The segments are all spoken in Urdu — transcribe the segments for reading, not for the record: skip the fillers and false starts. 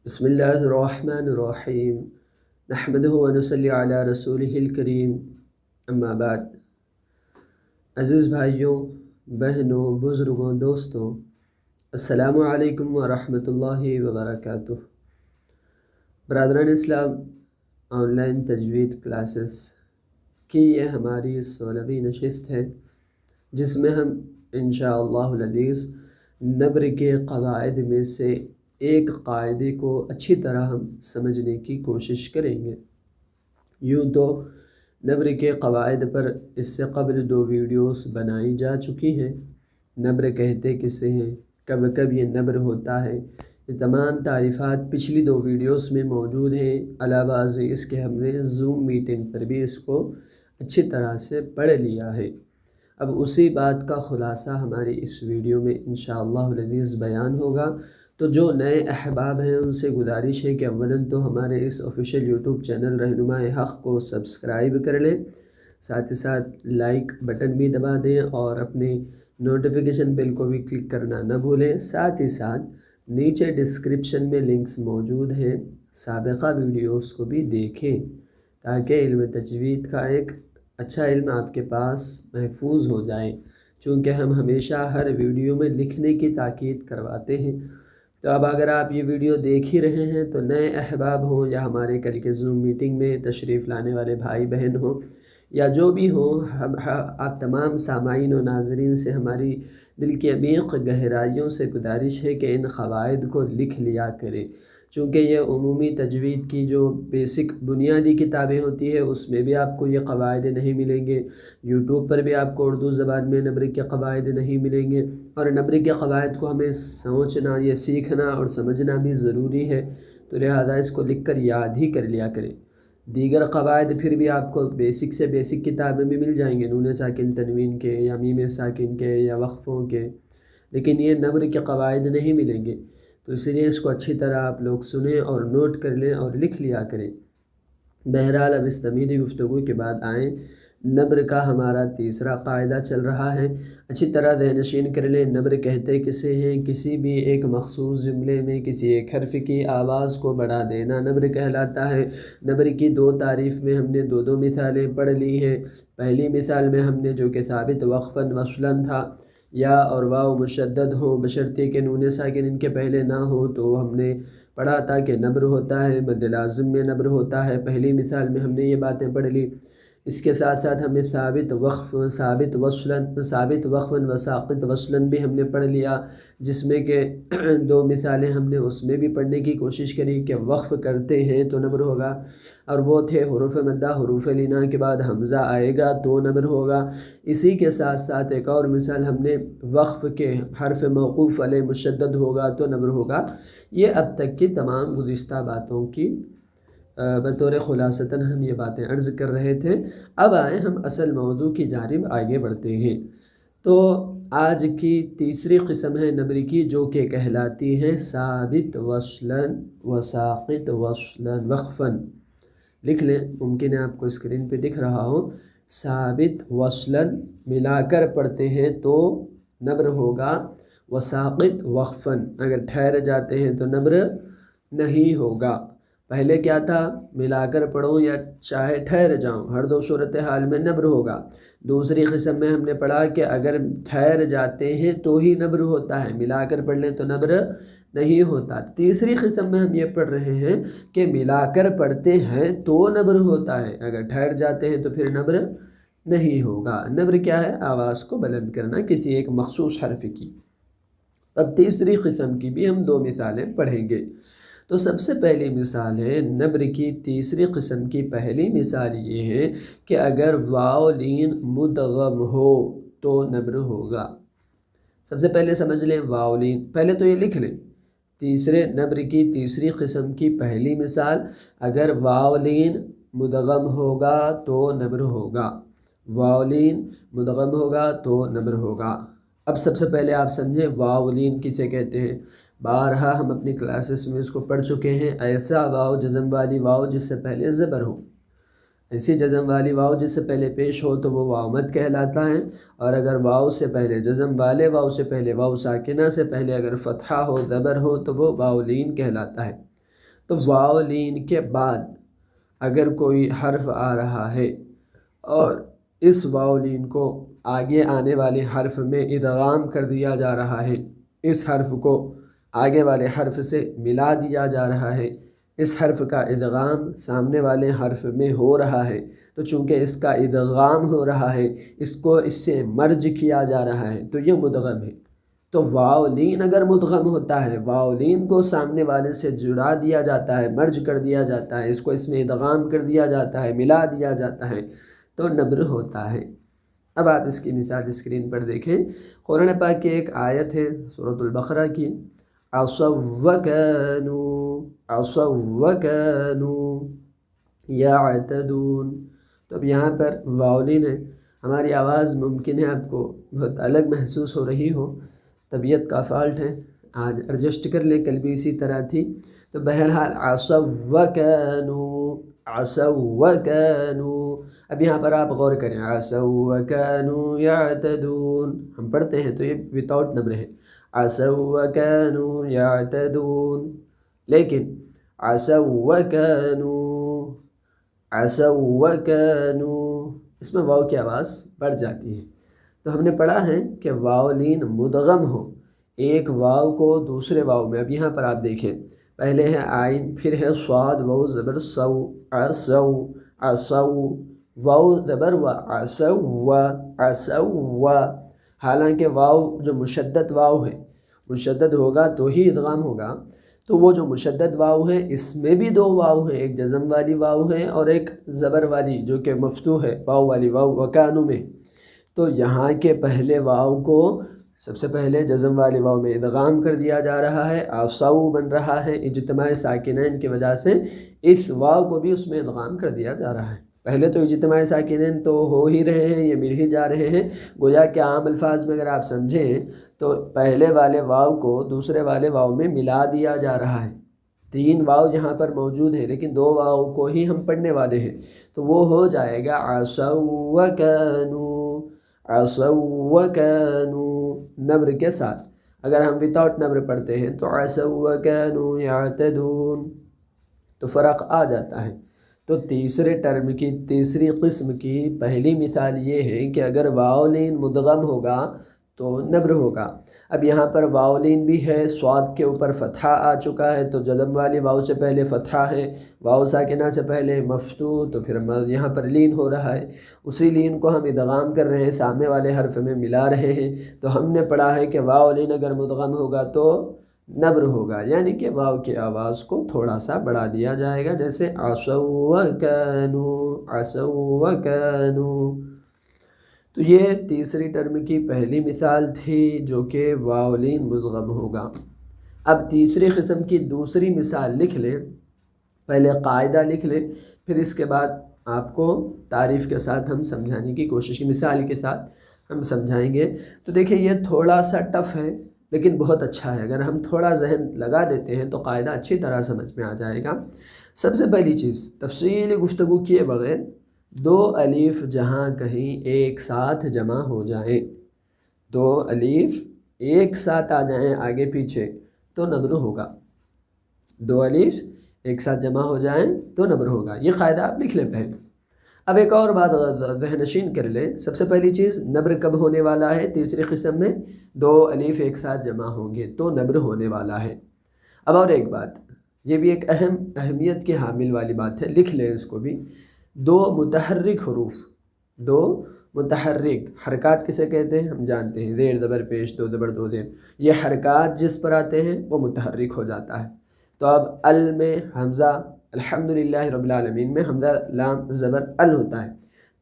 بسم اللہ الرحمن الرحیم نحمدہ ونصلی علی رسولہ الکریم اما بعد۔ عزیز بھائیوں، بہنوں، بزرگوں، دوستوں، السلام علیکم ورحمۃ اللہ وبرکاتہ۔ برادران اسلام، آن لائن تجوید کلاسز کی یہ ہماری 16ویں نشست ہے، جس میں ہم انشاءاللہ العزیز نبر کے قواعد میں سے ایک قاعدے کو اچھی طرح ہم سمجھنے کی کوشش کریں گے۔ یوں تو نبر کے قواعد پر اس سے قبل 2 ویڈیوز بنائی جا چکی ہیں۔ نبر کہتے کسے ہیں، کب کب یہ نبر ہوتا ہے، یہ تمام تعریفات پچھلی 2 ویڈیوز میں موجود ہیں۔ علاوہ ازیں اس کے ہم نے زوم میٹنگ پر بھی اس کو اچھی طرح سے پڑھ لیا ہے۔ اب اسی بات کا خلاصہ ہماری اس ویڈیو میں انشاءاللہ العزیز بیان ہوگا۔ تو جو نئے احباب ہیں ان سے گزارش ہے کہ اولاً تو ہمارے اس آفیشیل یوٹیوب چینل رہنمائے حق کو سبسکرائب کر لیں، ساتھ ہی ساتھ لائک بٹن بھی دبا دیں اور اپنی نوٹیفیکیشن بیل کو بھی کلک کرنا نہ بھولیں۔ ساتھ ہی ساتھ نیچے ڈسکرپشن میں لنکس موجود ہیں، سابقہ ویڈیوز کو بھی دیکھیں تاکہ علم تجوید کا ایک اچھا علم آپ کے پاس محفوظ ہو جائے، چونکہ ہم ہمیشہ ہر ویڈیو میں لکھنے کی تاکید کرواتے ہیں۔ تو اب اگر آپ یہ ویڈیو دیکھ ہی رہے ہیں تو نئے احباب ہوں یا ہمارے کل کے زوم میٹنگ میں تشریف لانے والے بھائی بہن ہوں یا جو بھی ہوں، آپ تمام سامعین و ناظرین سے ہماری دل کی عمیق گہرائیوں سے گزارش ہے کہ ان قواعد کو لکھ لیا کریں، چونکہ یہ عمومی تجوید کی جو بیسک بنیادی کتابیں ہوتی ہے اس میں بھی آپ کو یہ قواعد نہیں ملیں گے، یوٹیوب پر بھی آپ کو اردو زبان میں نبر کے قواعد نہیں ملیں گے، اور نبر کے قواعد کو ہمیں سوچنا، یہ سیکھنا اور سمجھنا بھی ضروری ہے، تو لہذا اس کو لکھ کر یاد ہی کر لیا کریں۔ دیگر قواعد پھر بھی آپ کو بیسک سے بیسک کتابیں بھی مل جائیں گے، نون ساکن تنوین کے یا میم ساکن کے یا وقفوں کے، لیکن یہ نبر کے قواعد نہیں ملیں گے، تو اس لیے اس کو اچھی طرح آپ لوگ سنیں اور نوٹ کر لیں اور لکھ لیا کریں۔ بہرحال اب اس تمیدی گفتگو کے بعد آئیں، نبر کا ہمارا تیسرا قاعدہ چل رہا ہے، اچھی طرح ذہن نشین کر لیں۔ نبر کہتے کسے ہیں، کسی بھی ایک مخصوص جملے میں کسی ایک حرف کی آواز کو بڑھا دینا نبر کہلاتا ہے۔ نبر کی 2 تعریف میں ہم نے 2 مثالیں پڑھ لی ہیں۔ پہلی مثال میں ہم نے جو کہ ثابت وقفاً وصلاً تھا، یا اور واو مشدد ہو بشرطے کہ نون ساکن ان کے پہلے نہ ہو، تو ہم نے پڑھا تھا کہ نبر ہوتا ہے، مد لازم میں نبر ہوتا ہے۔ پہلی مثال میں ہم نے یہ باتیں پڑھ لی۔ اس کے ساتھ ساتھ ہمیں ثابت وقفاً و ساقط وصلاً بھی ہم نے پڑھ لیا، جس میں کہ 2 مثالیں ہم نے اس میں بھی پڑھنے کی کوشش کری کہ وقف کرتے ہیں تو نبر ہوگا، اور وہ تھے حروف مدہ، حروف لینا کے بعد حمزہ آئے گا تو نبر ہوگا۔ اسی کے ساتھ ساتھ ایک اور مثال ہم نے وقف کے حرف موقوف علیہ مشدد ہوگا تو نبر ہوگا۔ یہ اب تک کی تمام گزشتہ باتوں کی بطور خلاصتاً ہم یہ باتیں عرض کر رہے تھے۔ اب آئیں ہم اصل موضوع کی جانب آگے بڑھتے ہیں۔ تو آج کی تیسری قسم ہے نبر کی، جو کہ کہلاتی ہے ثابت وصلاً و ساقط وصلاً وقفاً۔ لکھ لیں، ممکن ہے آپ کو اسکرین پہ دکھ رہا ہو، ثابت وصلاً ملا کر پڑھتے ہیں تو نبر ہوگا، و ساقط وقفاً اگر ٹھہر جاتے ہیں تو نبر نہیں ہوگا۔ پہلے کیا تھا، ملا کر پڑھوں یا چاہے ٹھہر جاؤں، ہر 2 صورتحال میں نبر ہوگا۔ دوسری قسم میں ہم نے پڑھا کہ اگر ٹھہر جاتے ہیں تو ہی نبر ہوتا ہے، ملا کر پڑھ لیں تو نبر نہیں ہوتا۔ تیسری قسم میں ہم یہ پڑھ رہے ہیں کہ ملا کر پڑھتے ہیں تو نبر ہوتا ہے، اگر ٹھہر جاتے ہیں تو پھر نبر نہیں ہوگا۔ نبر کیا ہے، آواز کو بلند کرنا کسی ایک مخصوص حرف کی۔ اب تیسری قسم کی بھی ہم 2 مثالیں پڑھیں گے۔ تو سب سے پہلی مثال ہے نبر کی تیسری قسم کی پہلی مثال یہ ہے کہ اگر واو لین مدغم ہو تو نبر ہوگا۔ سب سے پہلے سمجھ لیں واو لین، پہلے تو یہ لکھ لیں، تیسرے نبر کی تیسری قسم کی پہلی مثال، اگر واو لین مدغم ہوگا تو نبر ہوگا، واو لین مدغم ہوگا تو نبر ہوگا۔ اب سب سے پہلے آپ سمجھیں واو لین کسے کہتے ہیں۔ بارہا ہم اپنی کلاسز میں اس کو پڑھ چکے ہیں، ایسا واو جزم والی واو جس سے پہلے زبر ہو، ایسی جزم والی واو جس سے پہلے پیش ہو تو وہ واو مد کہلاتا ہے، اور اگر واو سے پہلے جزم والے واو سے پہلے واو ساکنہ سے پہلے اگر فتحہ ہو زبر ہو تو وہ واو لین کہلاتا ہے۔ تو واو لین کے بعد اگر کوئی حرف آ رہا ہے اور اس واو لین کو آگے آنے والے حرف میں ادغام کر دیا جا رہا ہے، اس حرف کو آگے والے حرف سے ملا دیا جا رہا ہے، اس حرف کا ادغام سامنے والے حرف میں ہو رہا ہے، تو چونکہ اس کا ادغام ہو رہا ہے، اس کو اس سے مرج کیا جا رہا ہے، تو یہ مدغم ہے۔ تو واو لین اگر مدغم ہوتا ہے، واو لین کو سامنے والے سے جڑا دیا جاتا ہے، مرج کر دیا جاتا ہے، اس کو اس میں ادغام کر دیا جاتا ہے، ملا دیا جاتا ہے، تو نبر ہوتا ہے۔ اب آپ اس کی مثال اسکرین پر دیکھیں، قرآن پاک کی ایک آیت ہے سورۃ البقرہ کی، عصوا وكانوا يعتدون۔ تو اب یہاں پر واولین ہے، ہماری آواز ممکن ہے آپ کو بہت الگ محسوس ہو رہی ہو، طبیعت کا فالٹ ہے، آج ایڈجسٹ کر لے، کل بھی اسی طرح تھی۔ تو بہرحال عصوا وكانوا، اب یہاں پر آپ غور کریں، عصوا وكانوا يعتدون، ہم پڑھتے ہیں تو یہ وداؤٹ نبر ہے، عصوا وكانوا يعتدون، لیکن عصوا وكانوا اس میں واو کی آواز بڑھ جاتی ہے۔ تو ہم نے پڑھا ہے کہ واو لین مدغم ہو، ایک واو کو دوسرے واو میں، اب یہاں پر آپ دیکھیں، پہلے ہے آئین، پھر ہے صاد، واو زبر سو، عصوا، واو زبر و، عصوا، حالانکہ واو جو مشدد واو ہے، مشدد ہوگا تو ہی ادغام ہوگا، تو وہ جو مشدد واو ہے اس میں بھی دو واو ہیں، ایک جزم والی واو ہے اور ایک زبر والی جو کہ مفتوح ہے، واو والی واو وکانو میں۔ تو یہاں کے پہلے واو کو سب سے پہلے جزم والی واو میں ادغام کر دیا جا رہا ہے، عصوا بن رہا ہے، اجتماع ساکنین کی وجہ سے اس واو کو بھی اس میں ادغام کر دیا جا رہا ہے۔ پہلے تو اجتماع ساکنین تو ہو ہی رہے ہیں، یہ مل ہی جا رہے ہیں، گویا کہ عام الفاظ میں اگر آپ سمجھیں تو پہلے والے واو کو دوسرے والے واو میں ملا دیا جا رہا ہے۔ تین واو یہاں پر موجود ہیں لیکن دو واو کو ہی ہم پڑھنے والے ہیں، تو وہ ہو جائے گا عصوا وكانوا نبر کے ساتھ۔ اگر ہم وداؤٹ نبر پڑھتے ہیں تو عصوا وكانوا يعتدون، تو فرق آ جاتا ہے۔ تو تیسرے ٹرم کی تیسری قسم کی پہلی مثال یہ ہے کہ اگر واو لین مدغم ہوگا تو نبر ہوگا۔ اب یہاں پر واو لین بھی ہے، صاد کے اوپر فتحہ آ چکا ہے، تو جزم والی واو سے پہلے فتحہ ہے، واو ساکنہ سے پہلے مفتوح، تو پھر یہاں پر لین ہو رہا ہے، اسی لین کو ہم ادغام کر رہے ہیں، سامنے والے حرف میں ملا رہے ہیں۔ تو ہم نے پڑھا ہے کہ واو لین اگر مدغم ہوگا تو نبر ہوگا، یعنی کہ واو کی آواز کو تھوڑا سا بڑھا دیا جائے گا، جیسے عصوا وكانوا۔ تو یہ تیسری ٹرم کی پہلی مثال تھی جو کہ واو لین مدغم ہوگا۔ اب تیسری قسم کی دوسری مثال لکھ لیں، پہلے قاعدہ لکھ لیں، پھر اس کے بعد آپ کو تعریف کے ساتھ ہم سمجھانے کی کوشش کی، مثال کے ساتھ ہم سمجھائیں گے۔ تو دیکھیں یہ تھوڑا سا ٹف ہے لیکن بہت اچھا ہے، اگر ہم تھوڑا ذہن لگا دیتے ہیں تو قاعدہ اچھی طرح سمجھ میں آ جائے گا۔ سب سے پہلی چیز، تفصیلی گفتگو کیے بغیر دو الف جہاں کہیں ایک ساتھ جمع ہو جائیں، دو الف ایک ساتھ آ جائیں آگے پیچھے تو نبر ہوگا، دو الف ایک ساتھ جمع ہو جائیں تو نبر ہوگا، یہ قاعدہ آپ لکھ لیں پہلے۔ اب ایک اور بات ذہن نشین کر لیں، سب سے پہلی چیز نبر کب ہونے والا ہے؟ تیسری قسم میں دو الف ایک ساتھ جمع ہوں گے تو نبر ہونے والا ہے۔ اب اور ایک بات، یہ بھی ایک اہمیت کے حامل والی بات ہے، لکھ لیں اس کو بھی، دو متحرک حروف، دو متحرک حرکات کسے کہتے ہیں ہم جانتے ہیں، زیر زبر پیش، دو زبر دو زیر، یہ حرکات جس پر آتے ہیں وہ متحرک ہو جاتا ہے۔ تو اب ال میں حمزہ، الحمدللہ رب العالمین میں حمزہ لام زبر ال ہوتا ہے،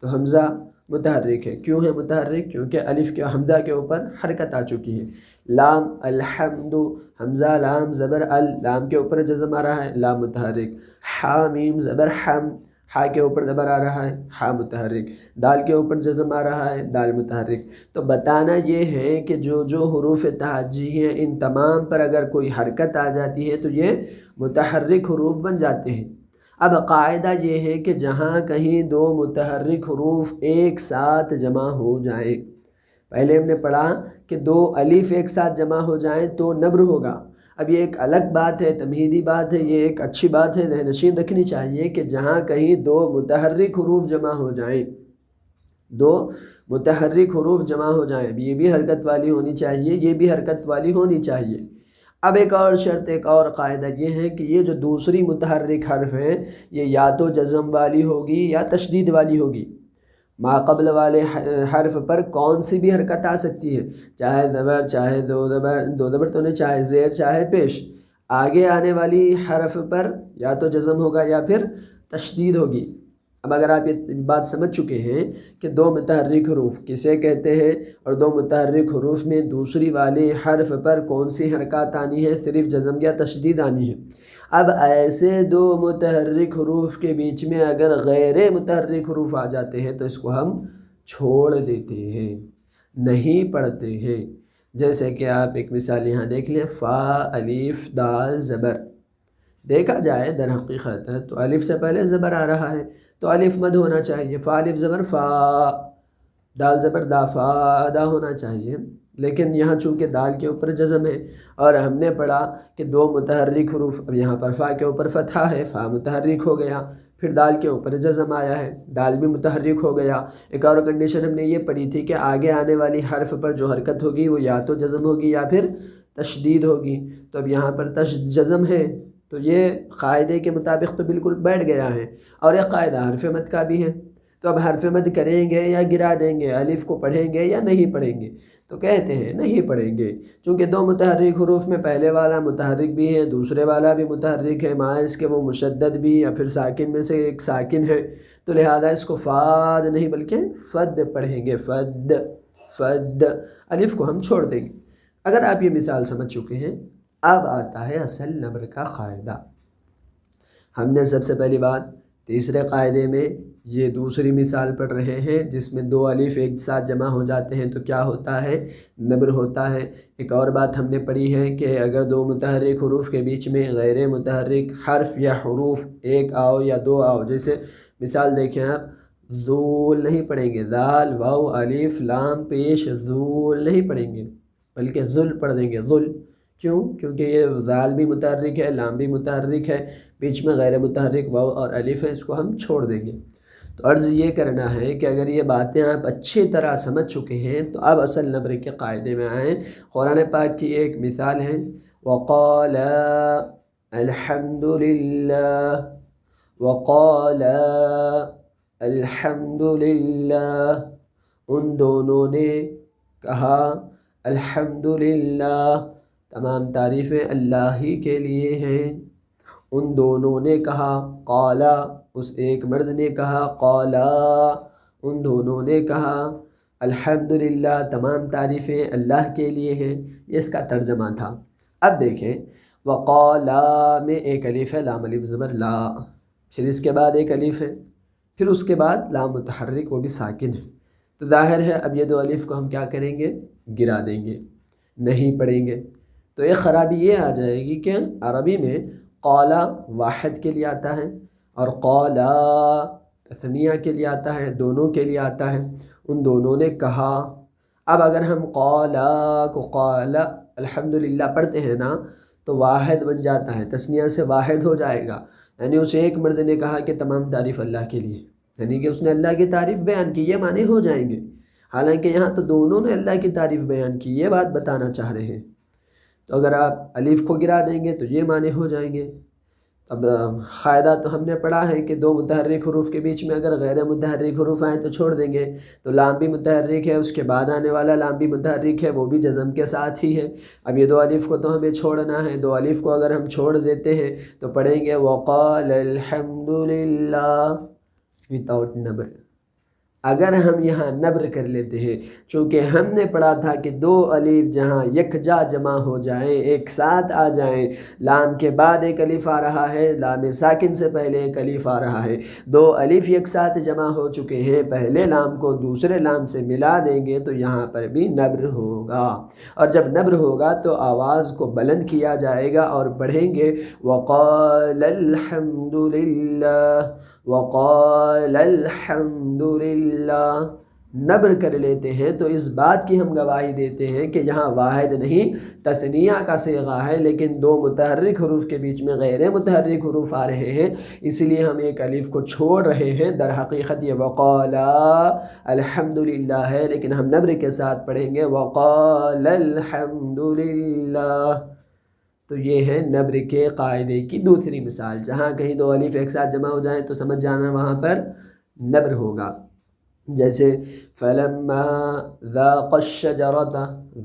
تو حمزہ متحرک ہے، کیوں ہے متحرک؟ کیونکہ الف کے حمزہ کے اوپر حرکت آ چکی ہے۔ لام الحمد، حمزہ لام زبر ال، لام کے اوپر جزم آ رہا ہے، لام متحرک۔ حامیم زبر حم، ہا کے اوپر زبر آ رہا ہے، ہا متحرک۔ دال کے اوپر جزم آ رہا ہے، دال متحرک۔ تو بتانا یہ ہے کہ جو حروف تہجی ہیں ان تمام پر اگر کوئی حرکت آ جاتی ہے تو یہ متحرک حروف بن جاتے ہیں۔ اب قاعدہ یہ ہے کہ جہاں کہیں دو متحرک حروف ایک ساتھ جمع ہو جائیں، پہلے ہم نے پڑھا کہ دو الف ایک ساتھ جمع ہو جائیں تو نبر ہوگا، اب یہ ایک الگ بات ہے، تمہیدی بات ہے، یہ ایک اچھی بات ہے، ذہن نشین رکھنی چاہیے کہ جہاں کہیں دو متحرک حروف جمع ہو جائیں، دو متحرک حروف جمع ہو جائیں، یہ بھی حرکت والی ہونی چاہیے، یہ بھی حرکت والی ہونی چاہیے۔ اب ایک اور شرط، ایک اور قاعدہ یہ ہے کہ یہ جو دوسری متحرک حرف ہے یہ یا تو جزم والی ہوگی یا تشدید والی ہوگی۔ ما قبل والے حرف پر کون سی بھی حرکت آ سکتی ہے، چاہے زبر، چاہے دو زبر تو نہیں، چاہے زیر، چاہے پیش۔ آگے آنے والی حرف پر یا تو جزم ہوگا یا پھر تشدید ہوگی۔ اب اگر آپ یہ بات سمجھ چکے ہیں کہ دو متحرک حروف کسے کہتے ہیں اور دو متحرک حروف میں دوسری والے حرف پر کون سی حرکات آنی ہے، صرف جزم یا تشدید آنی ہے، اب ایسے دو متحرک حروف کے بیچ میں اگر غیر متحرک حروف آ جاتے ہیں تو اس کو ہم چھوڑ دیتے ہیں، نہیں پڑھتے ہیں۔ جیسے کہ آپ ایک مثال یہاں دیکھ لیں، فا الف دال زبر، دیکھا جائے در حقیقت ہے تو الف سے پہلے زبر آ رہا ہے تو الف مد ہونا چاہیے، فا الف زبر فا، دال زبر دا، فا دا ہونا چاہیے، لیکن یہاں چونکہ دال کے اوپر جزم ہے اور ہم نے پڑھا کہ دو متحرک حروف، اب یہاں پر فا کے اوپر فتحہ ہے، فا متحرک ہو گیا، پھر دال کے اوپر جزم آیا ہے، دال بھی متحرک ہو گیا۔ ایک اور کنڈیشن ہم نے یہ پڑھی تھی کہ آگے آنے والی حرف پر جو حرکت ہوگی وہ یا تو جزم ہوگی یا پھر تشدید ہوگی، تو اب یہاں پر جزم ہے تو یہ قاعدے کے مطابق تو بالکل بیٹھ گیا ہے، اور ایک قاعدہ حرف مد کا بھی ہے، تو اب حرف مد کریں گے یا گرا دیں گے، الف کو پڑھیں گے یا نہیں پڑھیں گے، تو کہتے ہیں نہیں پڑھیں گے، چونکہ دو متحرک حروف میں پہلے والا متحرک بھی ہے، دوسرے والا بھی متحرک ہے، ماس کے وہ مشدد بھی یا پھر ساکن میں سے ایک ساکن ہے، تو لہذا اس کو فاد نہیں بلکہ فد پڑھیں گے، فد فد، الف کو ہم چھوڑ دیں گے۔ اگر آپ یہ مثال سمجھ چکے ہیں، اب آتا ہے اصل نبر کا قاعدہ۔ ہم نے سب سے پہلی بات تیسرے قاعدے میں یہ دوسری مثال پڑھ رہے ہیں جس میں دو الف ایک ساتھ جمع ہو جاتے ہیں تو کیا ہوتا ہے، نبر ہوتا ہے۔ ایک اور بات ہم نے پڑھی ہے کہ اگر دو متحرک حروف کے بیچ میں غیر متحرک حرف یا حروف ایک آؤ یا دو آؤ، جیسے مثال دیکھیں آپ، ذول نہیں پڑھیں گے، دال واو الف لام پیش، ذول نہیں پڑھیں گے بلکہ ذل پڑھ دیں گے، ذل۔ کیوں؟ کیونکہ یہ دال بھی متحرک ہے، لام بھی متحرک ہے، بیچ میں غیر متحرک واو اور الف ہے، اس کو ہم چھوڑ دیں گے۔ تو عرض یہ کرنا ہے کہ اگر یہ باتیں آپ اچھی طرح سمجھ چکے ہیں تو اب اصل نبر کے قاعدے میں آئیں۔ قرآن پاک کی ایک مثال ہے، وقال الحمد للہ، وقال الحمد للہ، ان دونوں نے کہا الحمدللہ، تمام تعریفیں اللہ ہی کے لیے ہیں۔ ان دونوں نے کہا، قالا، اس ایک مرد نے کہا، قالا، ان دونوں نے کہا، الحمدللہ، تمام تعریفیں اللہ کے لیے ہیں۔ یہ اس کا ترجمہ تھا۔ اب دیکھیں، وقالا میں ایک الف ہے، لام الف زبر لا، پھر اس کے بعد ایک الف ہے، پھر اس کے بعد لام متحرک، وہ بھی ساکن ہے، تو ظاہر ہے اب یہ دو الف کو ہم کیا کریں گے، گرا دیں گے، نہیں پڑھیں گے۔ تو ایک خرابی یہ آ جائے گی کہ عربی میں قالا واحد کے لیے آتا ہے اور قالا تثنیہ کے لیے آتا ہے، دونوں کے لیے آتا ہے۔ ان دونوں نے کہا، اب اگر ہم قالا کو قالا الحمدللہ پڑھتے ہیں نا تو واحد بن جاتا ہے، تثنیہ سے واحد ہو جائے گا، یعنی اسے ایک مرد نے کہا کہ تمام تعریف اللہ کے لیے، یعنی کہ اس نے اللہ کی تعریف بیان کی، یہ معنی ہو جائیں گے۔ حالانکہ یہاں تو دونوں نے اللہ کی تعریف بیان کی، یہ بات بتانا چاہ رہے ہیں۔ تو اگر آپ الف کو گرا دیں گے تو یہ معنی ہو جائیں گے۔ اب قاعدہ تو ہم نے پڑھا ہے کہ دو متحرک حروف کے بیچ میں اگر غیر متحرک حروف آئیں تو چھوڑ دیں گے، تو لام بھی متحرک ہے، اس کے بعد آنے والا لام بھی متحرک ہے، وہ بھی جزم کے ساتھ ہی ہے۔ اب یہ دو الف کو تو ہمیں چھوڑنا ہے، دو الف کو اگر ہم چھوڑ دیتے ہیں تو پڑھیں گے وقال الحمدللہ وداؤٹ نبر۔ اگر ہم یہاں نبر کر لیتے ہیں، چونکہ ہم نے پڑھا تھا کہ دو الف جہاں یکجا جمع ہو جائیں، ایک ساتھ آ جائیں، لام کے بعد ایک الف آ رہا ہے، لام ساکن سے پہلے ایک الف آ رہا ہے، دو الف یک ساتھ جمع ہو چکے ہیں، پہلے لام کو دوسرے لام سے ملا دیں گے تو یہاں پر بھی نبر ہوگا، اور جب نبر ہوگا تو آواز کو بلند کیا جائے گا اور پڑھیں گے وقال الحمدللہ، وقال الحمدللہ، نبر کر لیتے ہیں تو اس بات کی ہم گواہی دیتے ہیں کہ یہاں واحد نہیں تثنیہ کا صیغہ ہے، لیکن دو متحرک حروف کے بیچ میں غیر متحرک حروف آ رہے ہیں، اس لیے ہم ایک الف کو چھوڑ رہے ہیں۔ در حقیقت یہ وقال الحمدللہ ہے، لیکن ہم نبر کے ساتھ پڑھیں گے وقال الحمدللہ۔ تو یہ ہے نبر کے قاعدے کی دوسری مثال، جہاں کہیں دو الف ایک ساتھ جمع ہو جائیں تو سمجھ جانا وہاں پر نبر ہوگا۔ جیسے فلما ذاق الشجرۃ،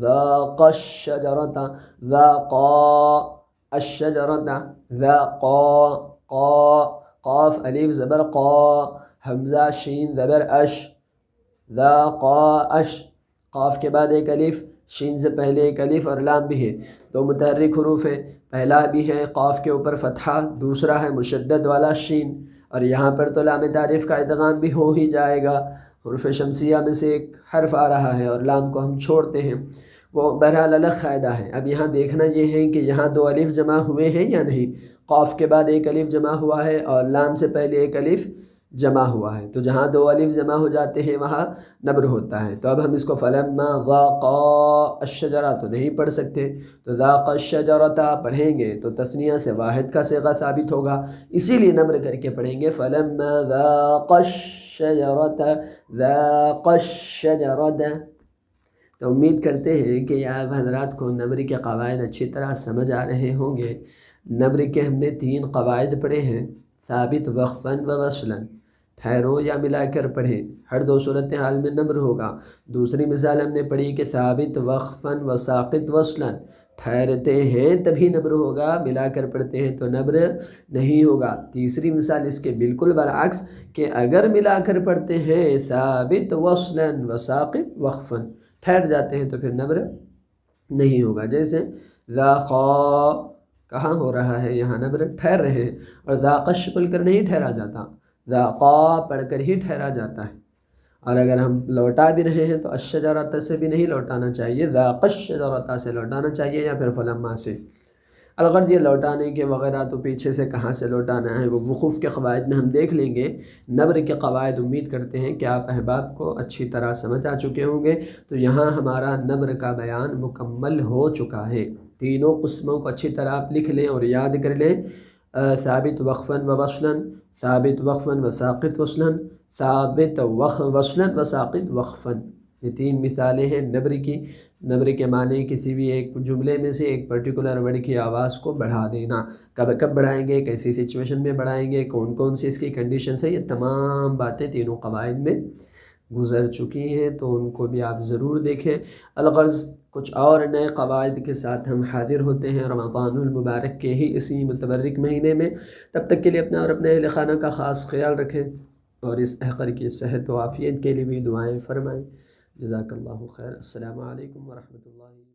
ذاق الشجرۃ، ذاقا الشجرۃ، ذاقا، قا، قاف الف زبر قا، حمزہ شین زبر اش، ذاقا اش، قاف کے بعد ایک الف، شین سے پہلے ایک الف اور لام بھی ہے، دو متحرک حروف ہیں، پہلا بھی ہے قاف کے اوپر فتحہ، دوسرا ہے مشدد والا شین، اور یہاں پر تو لام تعریف کا ادغام بھی ہو ہی جائے گا، حروف شمسیہ میں سے ایک حرف آ رہا ہے اور لام کو ہم چھوڑتے ہیں، وہ بہرحال الگ قاعدہ ہے۔ اب یہاں دیکھنا یہ ہے کہ یہاں دو الف جمع ہوئے ہیں یا نہیں، قاف کے بعد ایک الف جمع ہوا ہے اور لام سے پہلے ایک الف جمع ہوا ہے، تو جہاں دو الف جمع ہو جاتے ہیں وہاں نبر ہوتا ہے۔ تو اب ہم اس کو فلما ذاقا الشجرہ تو نہیں پڑھ سکتے، تو ذاق الشجرۃ پڑھیں گے تو تثنیہ سے واحد کا صیغہ ثابت ہوگا، اسی لیے نبر کر کے پڑھیں گے فلما ذاق الشجرۃ، ذاق الشجرۃ۔ تو امید کرتے ہیں کہ آپ حضرات کو نبر کے قواعد اچھی طرح سمجھ آ رہے ہوں گے۔ نبر کے ہم نے 3 قواعد پڑھے ہیں، ثابت، وقفاً و وصلاً، ٹھہرو یا ملا کر پڑھیں، ہر دو صورتحال میں نبر ہوگا۔ دوسری مثال ہم نے پڑھی کہ ثابت وقفاً و ساقط وصلاً، ٹھہرتے ہیں تبھی نبر ہوگا، ملا کر پڑھتے ہیں تو نبر نہیں ہوگا۔ تیسری مثال اس کے بالکل برعکس کہ اگر ملا کر پڑھتے ہیں ثابت وصلاً و ساقط وقفاً، ٹھہر جاتے ہیں تو پھر نبر نہیں ہوگا۔ جیسے ذاقا کہاں ہو رہا ہے، یہاں نبر ٹھہر رہے ہیں، اور ذاقش بول کر نہیں ٹھہرا جاتا، ذاقا پڑھ کر ہی ٹھہرا جاتا ہے۔ اور اگر ہم لوٹا بھی رہے ہیں تو الشجرۃ سے بھی نہیں لوٹانا چاہیے، ذاق الشجرۃ سے لوٹانا چاہیے، یا پھر فلما سے۔ الغرض یہ لوٹانے کے وغیرہ تو پیچھے سے کہاں سے لوٹانا ہے وہ وقوف کے قواعد میں ہم دیکھ لیں گے۔ نبر کے قواعد امید کرتے ہیں کہ آپ احباب کو اچھی طرح سمجھ آ چکے ہوں گے۔ تو یہاں ہمارا نبر کا بیان مکمل ہو چکا ہے۔ تینوں قسموں کو اچھی طرح آپ لکھ لیں اور یاد کر لیں، ثابت وقفاً و وصلاً، ثابت وقفاً و ساقط وصلاً، ثابت وصلاً و ساقط وقفاً۔ یہ 3 مثالیں ہیں نبر کی۔ نبر کے معنی کسی بھی ایک جملے میں سے ایک پرٹیکولر ورڈ کی آواز کو بڑھا دینا، کب بڑھائیں گے، کیسی سچویشن میں بڑھائیں گے، کون کون سی اس کی کنڈیشنز ہے، یہ تمام باتیں تینوں قواعد میں گزر چکی ہیں، تو ان کو بھی آپ ضرور دیکھیں۔ الغرض کچھ اور نئے قواعد کے ساتھ ہم حاضر ہوتے ہیں رمضان المبارک کے ہی اسی متبرک مہینے میں۔ تب تک کے لیے اپنا اور اپنے اہل خانہ کا خاص خیال رکھیں، اور اس احقر کی صحت و عافیت کے لیے بھی دعائیں فرمائیں۔ جزاک اللہ خیر۔ السلام علیکم ورحمۃ اللہ۔